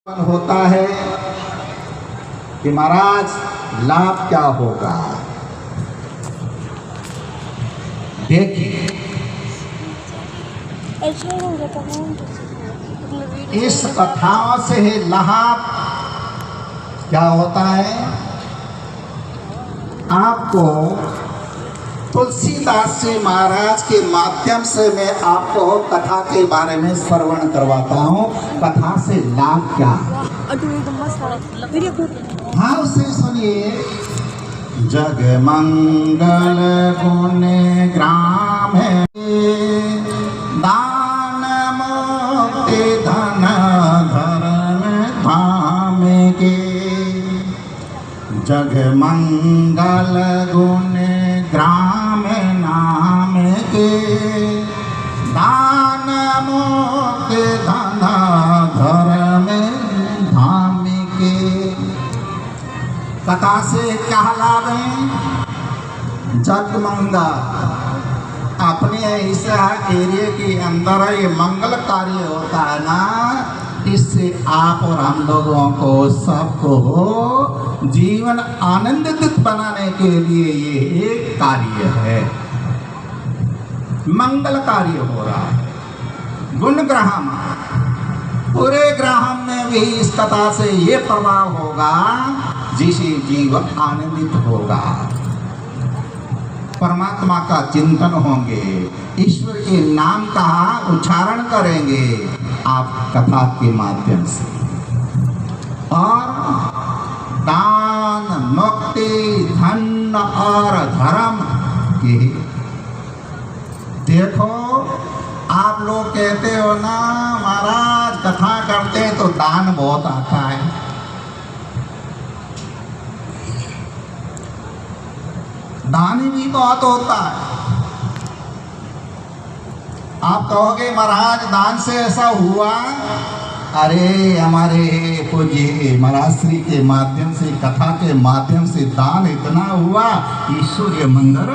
होता है कि महाराज लाभ क्या होगा। देखिए इस कथाओं से लाभ क्या होता है। आपको तुलसीदास जी महाराज के माध्यम से मैं आपको कथा के बारे में श्रवण करवाता हूँ। कथा से लाभ क्या है, हाँ उसे सुनिए। जग मंगल गुण ग्राम है, दान मुक्ति धन धर्म धाम के। जग मंगल गुण ग्राम नाम के, दान मुक्ति धन धर्म धाम के। कथा से क्या लाभ है। जगमंगा अपने इस एरिया के अंदर ये मंगल कार्य होता है ना, इससे आप और हम लोगों को सबको जीवन आनंदित बनाने के लिए ये एक कार्य है, मंगल कार्य हो रहा है। गुण ग्राम, पूरे ग्राम में भी इस कथा से ये प्रभाव होगा जिसे जीवन आनंदित होगा, परमात्मा का चिंतन होंगे, ईश्वर के नाम का उच्चारण करेंगे आप कथा के माध्यम से। और दान मुक्ति धन और धर्म के, देखो आप लोग कहते हो ना महाराज कथा करते हैं तो दान बहुत आता है। दान भी बहुत होता है। आप कहोगे महाराज दान से ऐसा हुआ, अरे हमारे पूज्य महाराज श्री के माध्यम से, कथा के माध्यम से दान इतना हुआ, ईश्वरीय मंदिर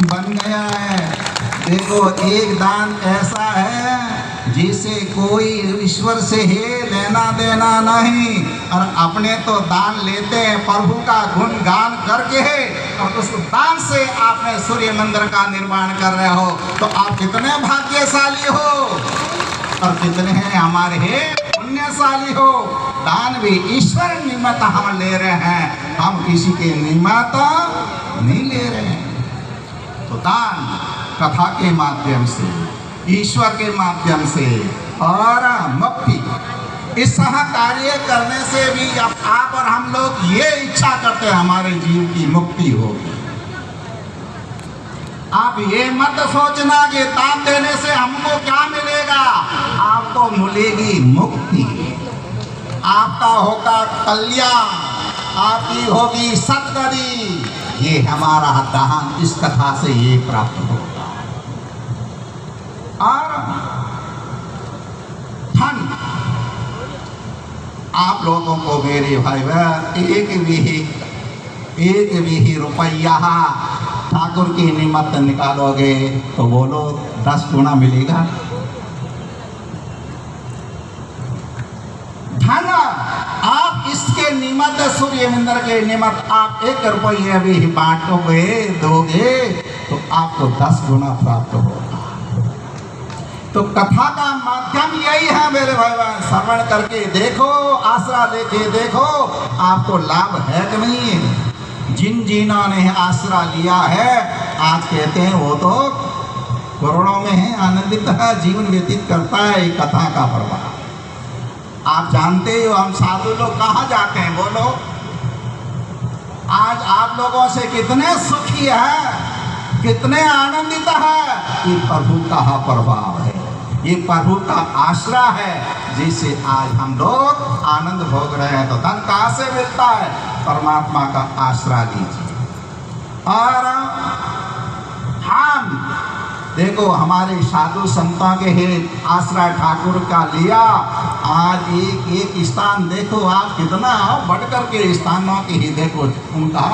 बन गया है। देखो एक दान ऐसा है जिसे कोई ईश्वर से ही लेना देना नहीं, और अपने तो दान लेते हैं प्रभु का गुणगान करके है, और उस दान से आपने सूर्य मंदिर का निर्माण कर रहे हो, तो आप कितने भाग्यशाली हो और कितने हैं हमारे पुण्यशाली हो। दान भी ईश्वर निमित्त हम ले रहे हैं, हम किसी के निमित्त नहीं ले रहे हैं। तो दान कथा के माध्यम से, ईश्वर के माध्यम से, और मुक्ति इस कार्य करने से भी आप और हम लोग ये इच्छा करते हैं हमारे जीव की मुक्ति होगी। आप ये मत सोचना कि दान देने से हमको क्या मिलेगा, आपको मिलेगी मुक्ति, आपका होगा कल्याण, आपकी होगी सद्गति। ये हमारा दान इस कथा से ये प्राप्त होगा। और धन, आप लोगों को मेरे भाई बहन एक भी रुपया ठाकुर की निमित्त निकालोगे तो बोलो 10 गुना मिलेगा। धन आप इसके निमित्त, सूर्य मंदिर के निमित्त आप 1 रुपया भी बांटोगे दोगे तो आपको 10 गुना प्राप्त होगा। तो कथा का माध्यम यही है मेरे भाई बहन, श्रवण करके देखो, आसरा लेके देखो, आपको लाभ है कि नहीं। जिन जिन्हों ने आसरा लिया है आज कहते हैं वो तो करोड़ों में है, आनंदित है, जीवन व्यतीत करता है ये कथा का प्रभाव। आप जानते हो हम साधु लोग कहाँ जाते हैं, बोलो। आज आप लोगों से कितने सुखी है, कितने आनंदित है, ये प्रभु का प्रभाव है, ये प्रभु का आश्रय है, जिससे आज हम लोग आनंद भोग रहे हैं। तो धन कहाँ से मिलता है, परमात्मा का आश्रय लीजिए। और हम देखो हमारे साधु संतों के ही आश्रय ठाकुर का लिया, आज एक स्थान देखो, आप कितना बढ़ कर के स्थानों के ही देखो उनका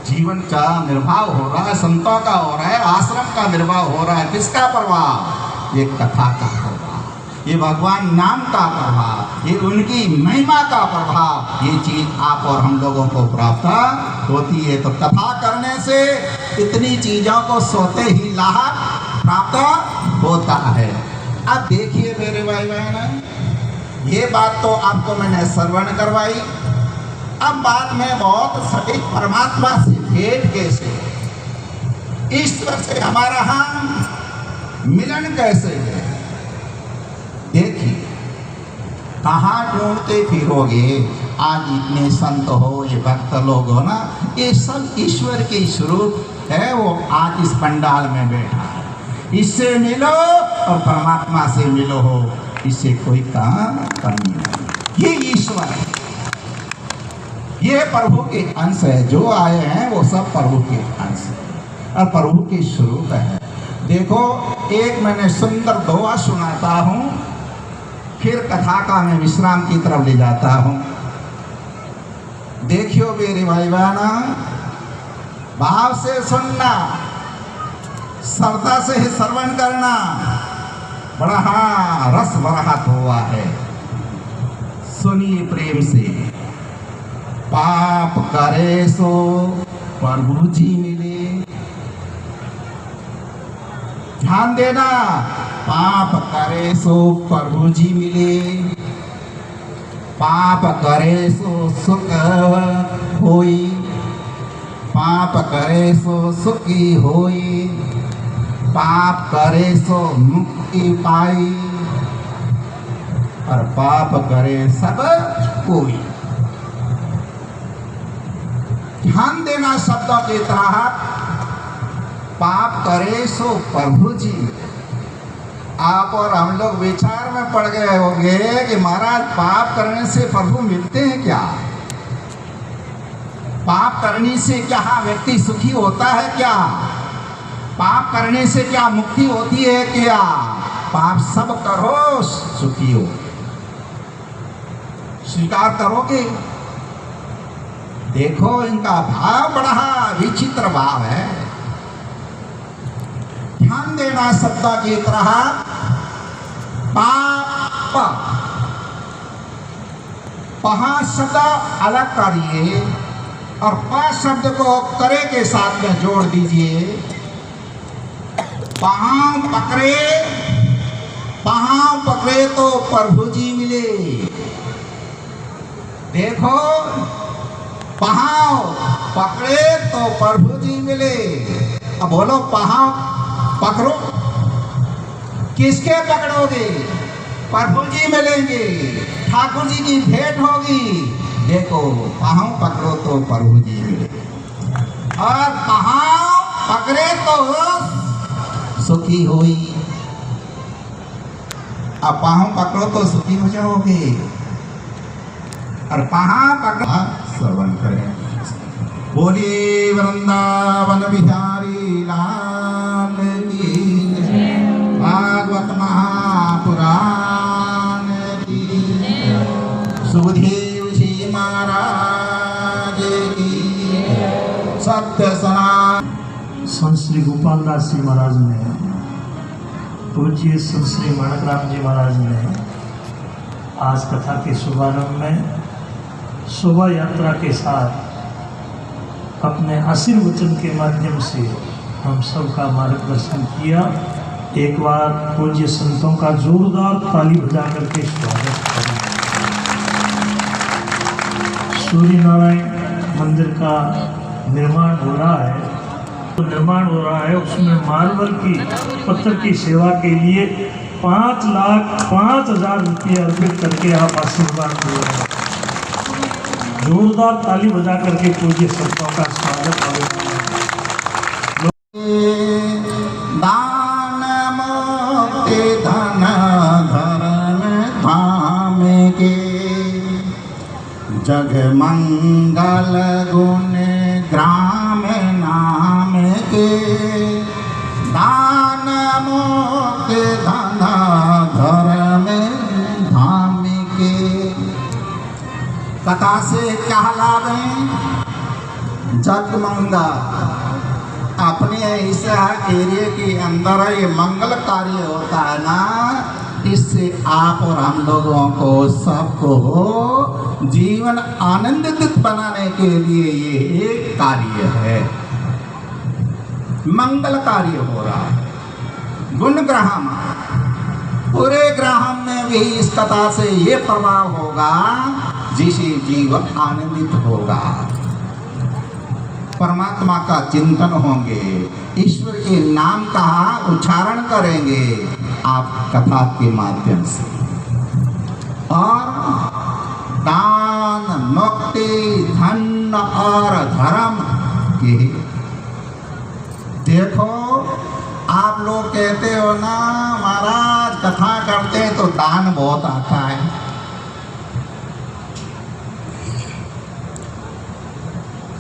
जीवन का निर्वाह हो रहा है, संतों का हो रहा है, आश्रम का निर्वाह हो रहा है। किसका प्रभाव? ये कथा का प्रभाव। ये भगवान नाम का प्रभाव, ये उनकी महिमा का प्रभाव, ये चीज आप और हम लोगों को प्राप्त होती है। तो कथा करने से इतनी चीजों को सोते ही लाभ प्राप्त होता है। अब देखिए मेरे भाई बहन, ये बात तो आपको मैंने श्रवण करवाई। अब बात में बहुत सटीक परमात्मा से भेंट कैसे, ईश्वर से हमारा हम मिलन कैसे है। देखिए कहाँ ढूंढते फिरोगे, आज इतने संत हो, ये भक्त लोग हो ना, ये सब ईश्वर के स्वरूप है। वो आज इस पंडाल में बैठा है, इससे मिलो और परमात्मा से मिलो हो, इससे कोई काम कमी नहीं। ये ईश्वर है, ये प्रभु के अंश है। जो आए हैं वो सब प्रभु के अंश है और प्रभु के स्वरूप है। देखो एक मैंने सुंदर दोहा सुनाता हूँ, फिर कथा का मैं विश्राम की तरफ ले जाता हूँ। देखियो मेरे भाई बहना, भाव से सुनना, श्रद्धा से श्रवण करना, बड़ा हाँ रस बरहत हुआ है। सुनिए प्रेम से। पाप करे सो प्रभु जी मिले, ध्यान देना, पाप करे सो प्रभु जी मिले, पाप करे सो सुख होई, पाप करे सो सुखी होई, पाप करे सो मुक्ति पाई, और पाप करे सब कोई। ध्यान देना शब्दों की तरह, पाप करे सो प्रभु जी। आप और हम लोग विचार में पड़ गए होंगे कि महाराज पाप करने से प्रभु मिलते हैं क्या? पाप करने से क्या व्यक्ति सुखी होता है क्या? पाप करने से क्या मुक्ति होती है क्या? पाप सब करो सुखी हो, स्वीकार करोगे? देखो इनका भाव बड़ा विचित्र भाव है। ध्यान देना शब्द की तरह, पाप, पहा शब्द अलग करिए और प शब्द को करे के साथ में जोड़ दीजिए। पाँव पकड़े, पाँव पकड़े तो प्रभु जी मिले। देखो पाँव पकड़े तो प्रभु जी मिले। अब बोलो पाँव पकड़ो, किसके पकड़ोगे? प्रभु जी मिलेंगे, ठाकुर जी की भेंट होगी। देखो पाँव पकड़ो तो प्रभु जी मिले, और पाँव पकड़े तो सुखी हुई। अब पाँव पकड़ो तो सुखी हो जाओगे, और पाँव पकड़ो। श्रवण करें। बोलिए वृंदावन बिहारी लाल की, भागवत महापुराण की, सुखदेव जी महाराज की, सत्य सनातन। संत श्री गोपाल दास जी महाराज ने, पूज्य संत श्री माणक राम जी महाराज ने आज कथा के शुभारंभ में शोभा यात्रा के साथ अपने आशीर्वचन के माध्यम से हम सबका मार्गदर्शन किया। एक बार पूज्य संतों का जोरदार ताली बजा करके स्वागत करें। सूर्य नारायण मंदिर का निर्माण हो रहा है, उसमें मार्बल की पत्थर की सेवा के लिए 5,05,000 रुपये अर्पित करके आप आशीर्वाद दे रहे हैं। जोरदार ताली बजा करके पूज्य संतों का स्वागत करें। दान मोक्ति धन धर्म धाम के, जग मंगल गुण ग्राम नाम के। दान मोक्ति धन धर्म धाम के। कथा से क्या लाभ है? जगमंगा अपने इस एरिया के अंदर ये मंगल कार्य होता है ना, इससे आप और हम लोगों को सबको जीवन आनंदित बनाने के लिए ये एक कार्य है, मंगल कार्य हो रहा है। गुण ग्रहम, पूरे ग्रहम में भी इस कथा से ये प्रभाव होगा जिसे जीवन आनंदित होगा, परमात्मा का चिंतन होंगे, ईश्वर के नाम का उच्चारण करेंगे आप कथा के माध्यम से। और दान, मुक्ति, धन और धर्म के, देखो आप लोग कहते हो ना महाराज कथा करते हैं तो दान बहुत आता है।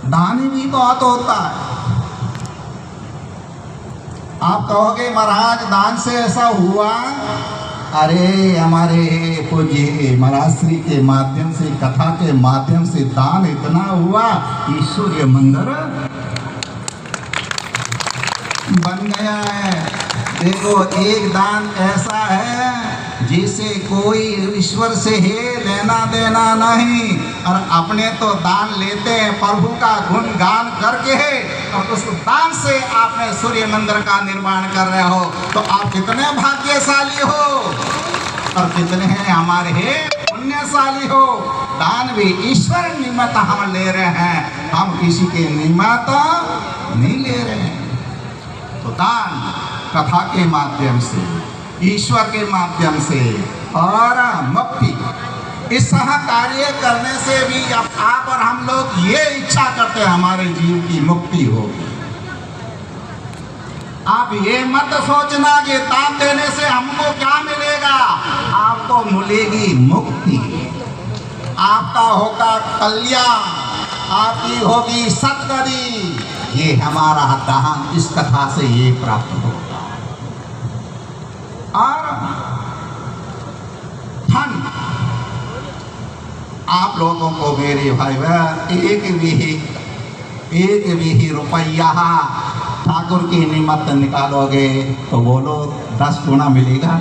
दान भी बहुत होता है। आप कहोगे महाराज दान से ऐसा हुआ, अरे हमारे पूज्य महाराज श्री के माध्यम से, कथा के माध्यम से दान इतना हुआ, ईश्वरीय मंदिर बन गया है। देखो एक दान ऐसा है जिसे कोई ईश्वर से है लेना देना नहीं, और अपने तो दान लेते हैं प्रभु का गुणगान करके, और उस दान से आपने सूर्य मंदिर का निर्माण कर रहे हो, तो आप कितने भाग्यशाली हो और कितने हैं हमारे पुण्यशाली हो। दान भी ईश्वर निमित्त हम ले रहे हैं, हम किसी के निमित्त नहीं ले रहे हैं। तो दान कथा के माध्यम से, ईश्वर के माध्यम से, और मुक्ति, इस कार्य करने से भी आप और हम लोग ये इच्छा करते हैं हमारे जीव की मुक्ति होगी। आप ये मत सोचना कि दान देने से हमको क्या मिलेगा, आपको मिलेगी मुक्ति, आपका होगा कल्याण, आपकी होगी सद्गति। ये हमारा दान इस कथा से ये प्राप्त होगा। और धन, आप लोगों को मेरे भाई बहन एक भी रुपया ठाकुर की निमित्त निकालोगे तो बोलो 10 गुना मिलेगा।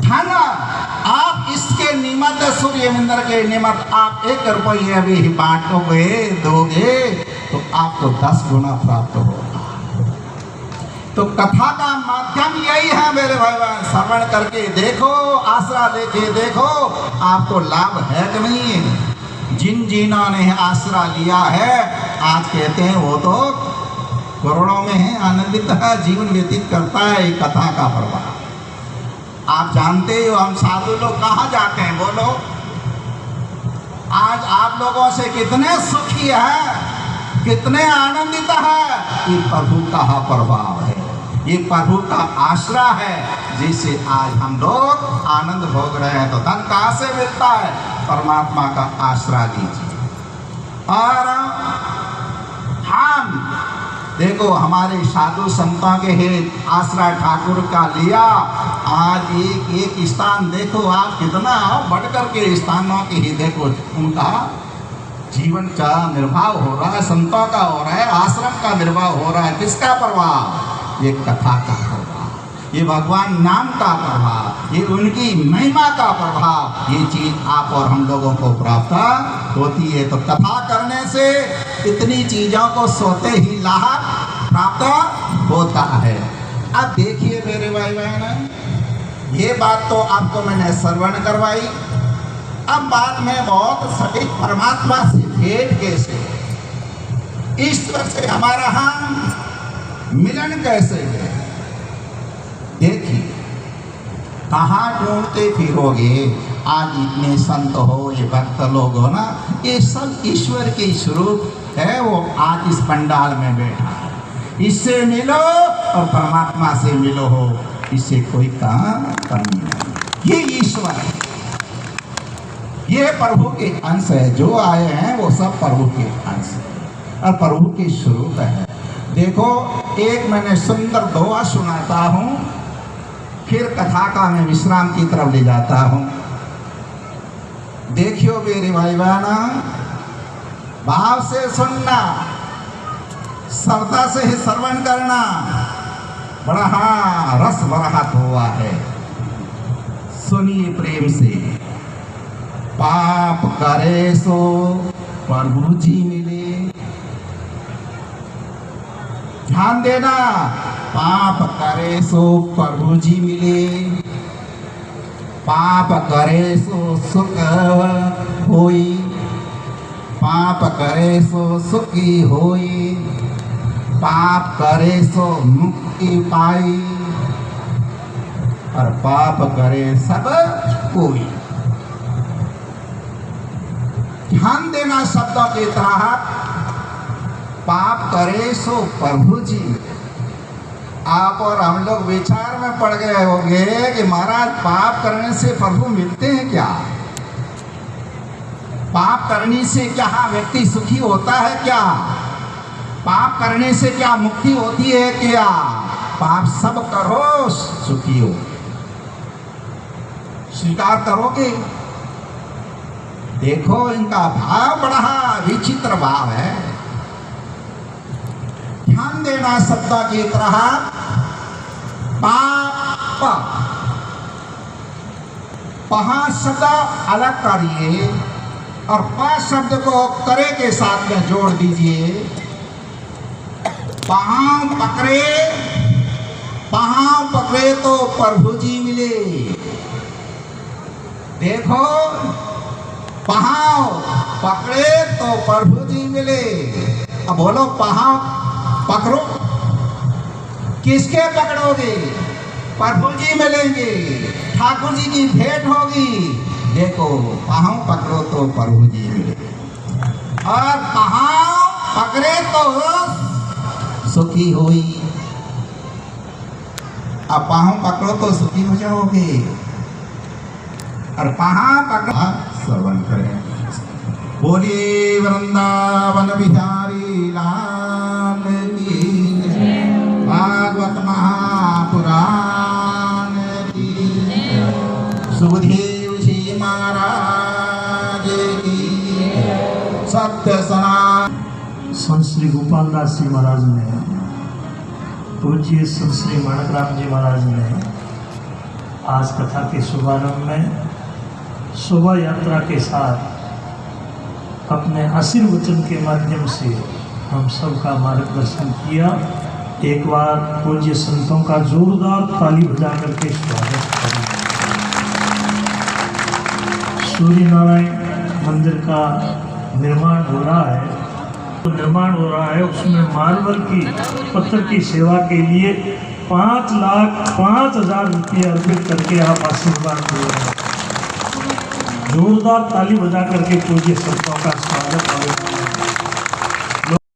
धन आप इसके निमित्त, सूर्य मंदिर के निमित्त आप 1 रुपया भी बांटोगे, दोगे, तो आपको 10 गुना प्राप्त होगा। तो कथा का माध्यम यही है मेरे भाई बहन, श्रवण करके देखो, आसरा लेके देखो, आपको लाभ है कि नहीं। जिन्हों ने आसरा लिया है आज कहते हैं वो तो करोड़ों में है, आनंदित है, जीवन व्यतीत करता है ये कथा का प्रभाव। आप जानते हो हम साधु लोग कहाँ जाते हैं, बोलो। आज आप लोगों से कितने सुखी है, कितने आनंदित है, ये प्रभु का प्रभाव है, ये प्रभु का आश्रय है, जिससे आज हम लोग आनंद भोग रहे हैं। तो धन कहाँ से मिलता है, परमात्मा का आश्रय लीजिए। और हम देखो हमारे साधु संतों के हित आश्रय ठाकुर का लिया, आज एक स्थान देखो आप कितना बढ़ कर के स्थानों के ही देखो उनका जीवन का निर्वाह हो रहा है, संतों का हो रहा है, आश्रम का निर्वाह हो रहा है। किसका प्रभाव, ये कथा का प्रभाव, ये भगवान नाम का प्रभाव, ये उनकी महिमा का प्रभाव, ये चीज आप और हम लोगों को प्राप्त होती है। तो कथा करने से इतनी चीजों को सोते ही लाभ प्राप्त होता है। अब देखिए मेरे भाई बहन, ये बात तो आपको मैंने श्रवण करवाई। अब बात में बहुत सटीक परमात्मा से भेंट कैसे, ईश्वर से हमारा हम मिलन कैसे है, देखिए कहाँ ढूंढते फिरोगे। आज इतने संत हो, ये भक्त लोग हो ना, ये सब ईश्वर के स्वरूप है, वो आज इस पंडाल में बैठा है। इससे मिलो और परमात्मा से मिलो हो, इससे कोई काम कमी नहीं। ये ईश्वर है, ये प्रभु के अंश है, जो आए हैं वो सब प्रभु के अंश है और प्रभु के स्वरूप है। देखो एक मैंने सुंदर दोहा सुनाता हूँ, फिर कथा का मैं विश्राम की तरफ ले जाता हूँ। देखियो मेरे भाई बहना, भाव से सुनना, श्रद्धा से ही श्रवण करना, बड़ा रस बरहत हुआ है। सुनिए प्रेम से। पाप करे सो प्रभु जी मिले। ध्यान देना, पाप करे सो प्रभु जी मिले। पाप करे सो सुख होई। पाप करे सो सुखी होई। पाप करे सो मुक्ति पाई। और पाप करे सब कोई। ध्यान देना शब्दों की तरह। पाप करे सो प्रभु जी। आप और हम लोग विचार में पड़ गए होंगे कि महाराज पाप करने से प्रभु मिलते हैं क्या? पाप करने से क्या व्यक्ति सुखी होता है क्या? पाप करने से क्या मुक्ति होती है क्या? पाप सब करो सुखी हो। स्वीकार करोगे? देखो इनका भाव बड़ा विचित्र भाव है। ध्यान देना शब्द की तरह। पाप, पहा शब्द अलग करिए और पा शब्द को करे के साथ में जोड़ दीजिए। पाँव पकड़े, पाँव पकड़े तो प्रभु जी मिले। देखो, पाँव पकड़े तो प्रभु जी मिले। अब बोलो, पाँव पकड़ो, किसके पकड़ोगे? प्रभु जी मिलेंगे, ठाकुर जी की भेंट होगी। देखो, पाँव पकड़ो तो प्रभु जी मिले और पाँव पकड़े तो सुखी हुई। अब पाँव पकड़ो तो सुखी हो जाओगे और पाँव पकड़ो। श्रवण करें। बोलिए वृंदावन बिहारी लाल की, भागवत महापुराण की, सुखदेव जी महाराज की, सत्य सनातन। संत श्री गोपाल दास जी महाराज ने, पूज्य संत श्री माणकराम जी महाराज ने आज कथा के शुभारंभ में शोभा यात्रा के साथ अपने आशीर्वचन के माध्यम से हम सबका मार्गदर्शन किया। एक बार पूज्य संतों का जोरदार ताली बजा करके स्वागत करें। सूर्य नारायण मंदिर का निर्माण हो रहा है, निर्माण हो रहा है, उसमें मार्बल की पत्थर की सेवा के लिए 5,05,000 रुपये अर्पित करके आप आशीर्वाद दे रहे हैं। जोरदार ताली बजा करके पूज्य संतों का स्वागत करें।